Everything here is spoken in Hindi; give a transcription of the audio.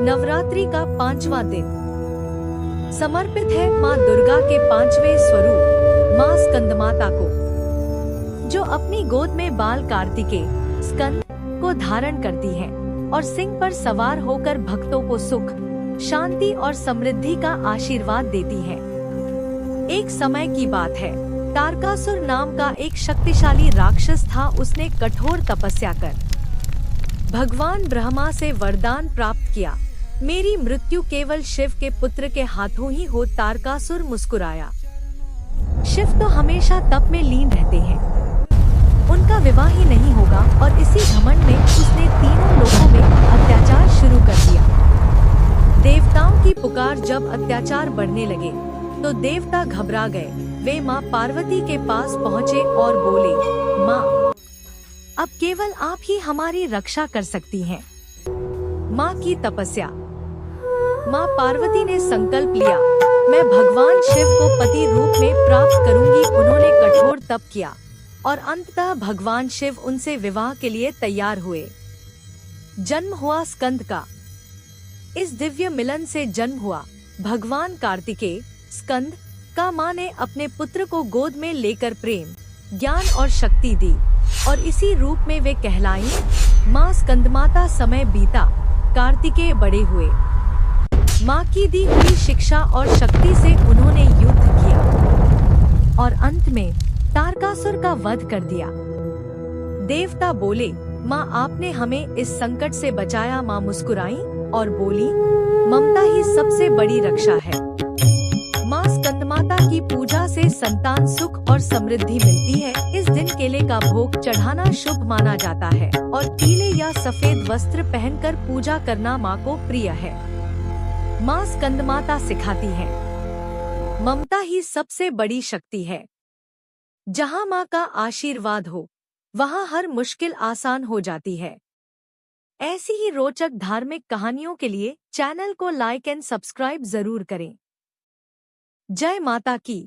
नवरात्रि का 5वां दिन समर्पित है माँ दुर्गा के 5वें स्वरूप माँ स्कंदमाता को, जो अपनी गोद में बाल कार्तिकेय स्कंद को धारण करती हैं और सिंह पर सवार होकर भक्तों को सुख, शांति और समृद्धि का आशीर्वाद देती हैं। एक समय की बात है, तारकासुर नाम का एक शक्तिशाली राक्षस था। उसने कठोर तपस्या कर भगवान ब्रह्मा से वरदान प्राप्त किया, मेरी मृत्यु केवल शिव के पुत्र के हाथों ही हो। तारकासुर मुस्कुराया। शिव तो हमेशा तप में लीन रहते हैं, उनका विवाह ही नहीं होगा। और इसी घमंड में उसने तीनों लोकों में अत्याचार शुरू कर दिया। देवताओं की पुकार जब अत्याचार बढ़ने लगे तो देवता घबरा गए। वे माँ पार्वती के पास पहुँचे और बोले, माँ, अब केवल आप ही हमारी रक्षा कर सकती हैं। माँ की तपस्या। माँ पार्वती ने संकल्प लिया, मैं भगवान शिव को पति रूप में प्राप्त करूंगी। उन्होंने कठोर तप किया और अंततः भगवान शिव उनसे विवाह के लिए तैयार हुए। जन्म हुआ स्कंद का। इस दिव्य मिलन से जन्म हुआ भगवान कार्तिकेय स्कंद का। माँ ने अपने पुत्र को गोद में लेकर प्रेम, ज्ञान और शक्ति दी और इसी रूप में वे कहलाई माँ स्कंदमाता। समय बीता, कार्तिकेय बड़े हुए। माँ की दी हुई शिक्षा और शक्ति से उन्होंने युद्ध किया और अंत में तारकासुर का वध कर दिया। देवता बोले, माँ आपने हमें इस संकट से बचाया। माँ मुस्कुराई और बोली, ममता ही सबसे बड़ी रक्षा है। माँ स्कंदमाता की पूजा से संतान, सुख और समृद्धि मिलती है। इस दिन केले का भोग चढ़ाना शुभ माना जाता है और पीले या सफेद वस्त्र पहनकर पूजा करना माँ को प्रिय है। माँ स्कंदमाता सिखाती है, ममता ही सबसे बड़ी शक्ति है। जहाँ माँ का आशीर्वाद हो, वहाँ हर मुश्किल आसान हो जाती है। ऐसी ही रोचक धार्मिक कहानियों के लिए चैनल को लाइक एंड सब्सक्राइब जरूर करें। जय माता की।